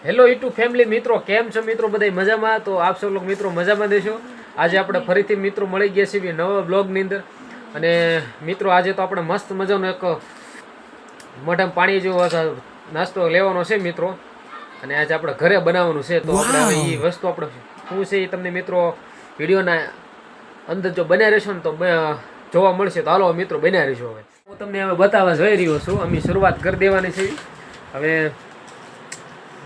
Hello YouTube family મિત્રો, કેમ છો મિત્રો? બધા મજામાં? તો આપ સૌ મિત્રો મજામાં દેશો. આજે આપણે ફરીથી મિત્રો મળી ગયા છીએ નવા બ્લોગની અંદર. અને મિત્રો આજે તો આપણે મસ્ત મજાનો એક મોઢામાં પાણી જેવો નાસ્તો લેવાનો છે મિત્રો. અને આજે આપણે ઘરે બનાવવાનું છે. તો આપણે એ વસ્તુ આપણે શું છે એ તમને મિત્રો વિડીયોના અંદર જો બન્યા રહેશો ને તો જોવા મળશે. તો હાલો મિત્રો બન્યા રહેશો. હવે હું તમને હવે બતાવવા જઈ રહ્યો છું. અમે શરૂઆત કરી દેવાની છે. હવે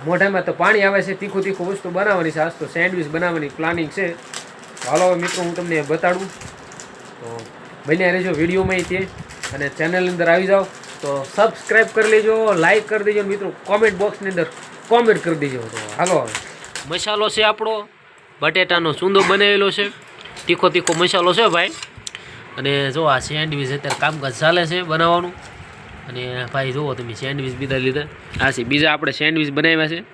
મોઢામાં તો પાણી આવે છે. તીખું તીખું વસ્તુ બનાવવાની છે. આજ તો સેન્ડવિચ બનાવવાની પ્લાનિંગ છે. તો હાલો મિત્રો હું તમને બતાડું. તો બન્યા રહેજો વિડીયોમાં તે. અને ચેનલની અંદર આવી જાઓ તો સબસ્ક્રાઈબ કરી લેજો, લાઈક કરી દેજો મિત્રો. કોમેન્ટ બોક્સની અંદર કોમેન્ટ કરી દેજો. તો હાલો મસાલો છે આપણો બટેટાનો સૂંદો બનાવેલો છે. તીખો તીખો મસાલો છે ભાઈ. અને જો આ સેન્ડવિચ અત્યારે કામકાજ ચાલે છે બનાવવાનું. અને ભાઈ જુઓ તમે સેન્ડવિચ બીજા લીધા. આ છે બીજા આપણે સેન્ડવિચ બનાવ્યા છે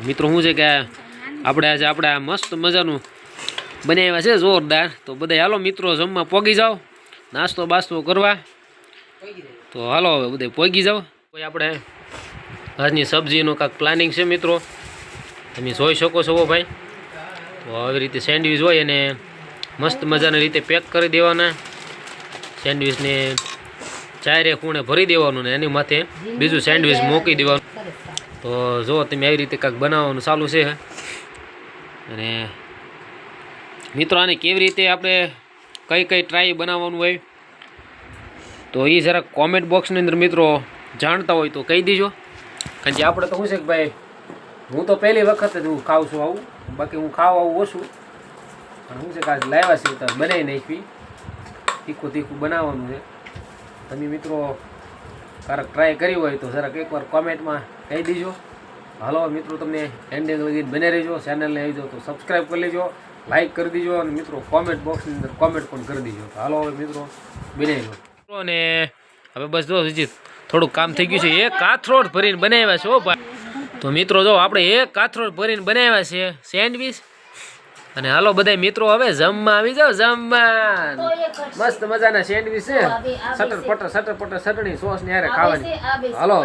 મિત્રો. શું છે કે આપણે આજે આપણે આ મસ્ત મજાનું બનાવ્યા છે જોરદાર. તો બધા હાલો મિત્રો જમવા પોગી જાઓ, નાસ્તો બાસ્તો કરવા. તો હાલો હવે બધા પોગી જાઓ. કોઈ આપણે આજની સબ્જીનું કાંઈક પ્લાનિંગ છે મિત્રો, તમે જોઈ શકો છો ભાઈ. તો આવી રીતે સેન્ડવિચ હોય અને મસ્ત મજાની રીતે પેક કરી દેવાના. સેન્ડવિચને ચારે ખૂણે ભરી દેવાનું ને એની માથે બીજું સેન્ડવિચ મૂકી દેવાનું. તો જો તમે આવી રીતે કાંઈક બનાવવાનું ચાલુ છે. અને મિત્રો આને કેવી રીતે આપણે કઈ કઈ ટ્રાય બનાવવાનું હોય તો એ જરાક કોમેન્ટ બોક્સની અંદર મિત્રો જાણતા હોય તો કહી દેજો. કારણ કે આપણે તો શું છે કે ભાઈ હું તો પહેલી વખત જ હું ખાઉં છું આવું. બાકી હું ખાવા આવું ઓછું. પણ શું છે કે આજે લાવ્યા છે તો બનાવી નાખી. તીખું તીખું બનાવવાનું છે. તમે મિત્રો ક્યારેક ટ્રાય કરી હોય તો જરાક એકવાર કોમેન્ટમાં કહી દેજો. હાલો મિત્રો તમને એન્ડ વગેરે બને રહેજો. ચેનલને આવી જાઓ તો સબસ્ક્રાઈબ કરી લેજો, લાઈક કરી દેજો. અને મિત્રો કોમેન્ટ બોક્સની અંદર કોમેન્ટ પણ કરી દેજો. હાલો હવે મિત્રો બને લો. અને હવે બસ જો હજી થોડુંક કામ થઈ ગયું છે. એક કાથરોડ ભરીને બનાવ્યા છે હો ભાઈ. તો મિત્રો જો આપણે એક કાથરોડ ભરીને બનાવ્યા છે સેન્ડવિચ. અને હાલો બધા મિત્રો હવે જમવા આવી જાઓ. જમવા મસ્ત મજાના સેન્ડવિચ છે. સટર પટર ચટણી સોસ ને હારે ખાવાની. હાલો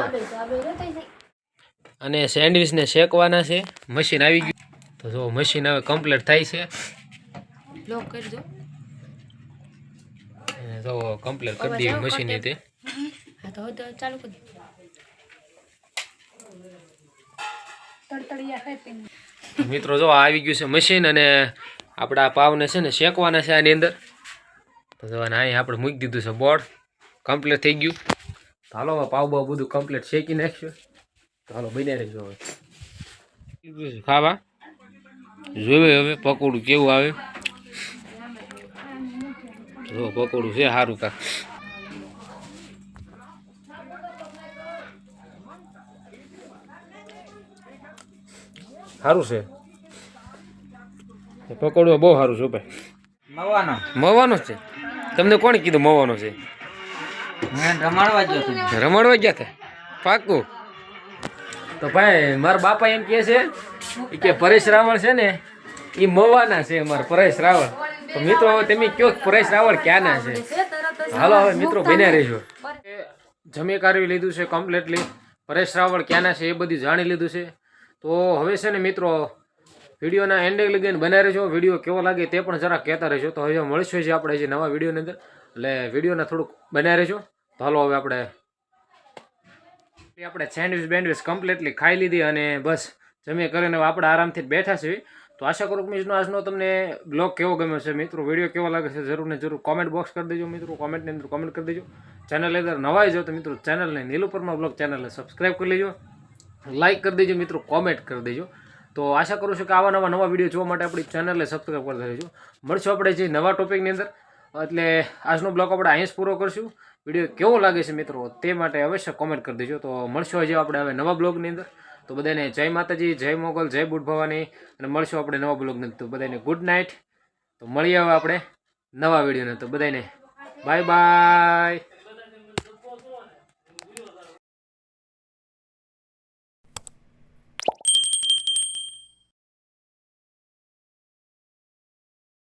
અને સેન્ડવિચ ને શેકવાના છે. મશીન આવી ગયું. તો જો મશીન હવે કમ્પ્લીટ થાય છે. લોક કરજો. જો કમ્પ્લીટ કરી દીધી મશીન તે. હા તો ચાલુ કરી દે. મિત્રો જો આવી ગયું છે મશીન. અને આપણા પાવને છે ને શેકવાના છે આની અંદર. તો જો અહીં આપણે મૂકી દીધું છે બોર્ડ. કમ્પ્લીટ થઈ ગયું. તો હાલો પાવ બાવ બધું કમ્પ્લીટ શેકી નાખ્યું. તો હાલો બની રહેજો હવે ખાવા. જોવે હવે પકોડું કેવું આવે. જો પકોડું છે સારું કાંક. સારું છે પકોડું બહુ સારું છે ભાઈ. મવાનો છે. તમને કોણ કીધું મવાનો છે? રમાડવા ગયા હતા પાકું. તો ભાઈ મારા બાપા એમ કહે છે કે પરેશ રાવળ છે ને એ મવાના છે. અમારા પરેશ રાવળ. તો મિત્રો હવે તમે કયો પરેશ રાવળ ક્યાંના છે? હાલો હવે મિત્રો બન્યા રહેજો. જમી કાઢવી લીધું છે કમ્પ્લીટલી. પરેશ રાવળ ક્યાંના છે એ બધું જાણી લીધું છે. તો હવે છે ને મિત્રો વિડીયોના એન્ડ લગીને બનાવી રહેજો. વિડીયો કેવો લાગે તે પણ જરા કહેતા રહેજો. તો હવે મળશું છે આપણે જે નવા વિડીયોની અંદર. એટલે વિડીયોના થોડુંક બનાવી રહેજો. તો હાલો હવે આપણે સેન્ડવિચ બેન્ડવિચ કમ્પ્લીટલી ખાઈ લીધી. અને બસ જમી કરીને આપણે આરામથી બેઠા છીએ. તો આશા કરું કે મિત્રો આજનો તમને બ્લોગ કેવો ગમ્યો છે મિત્રો. વિડીયો કેવો લાગે છે જરૂર ને જરૂર કોમેન્ટ બોક્સ કરી દેજો મિત્રો. કોમેન્ટની અંદર કોમેન્ટ કરી દેજો. ચેનલ અંદર નવાઈ જાઓ તો મિત્રો ચેનલને નીલુપરમાં બ્લોગ ચેનલને સબસ્ક્રાઈબ કરી લેજો, લાઈક કરી દેજો મિત્રો, કોમેન્ટ કરી દેજો. તો આશા કરું છું કે આવા નવા વિડીયો જોવા માટે આપણી ચેનલને સબસ્ક્રાઈબ કરતા રહેજો. મળશું આપણે જે નવા ટોપિકની અંદર. એટલે આજનો બ્લોગ આપણે અહીં જ પૂરો કરશું. વિડીયો કેવો લાગે છે મિત્રો તે માટે અવશ્ય કોમેન્ટ કરી દેજો. તો મળશું હજી આપણે હવે નવા બ્લોગની અંદર. તો બધાને જય માતાજી, જય મોગલ, જય બુટ ભવાની. અને મળશું આપણે નવા બ્લોગની અંદર. તો બધાને ગુડ નાઇટ. તો મળીએ હવે આપણે નવા વિડીયોને. તો બધાને બાય બાય.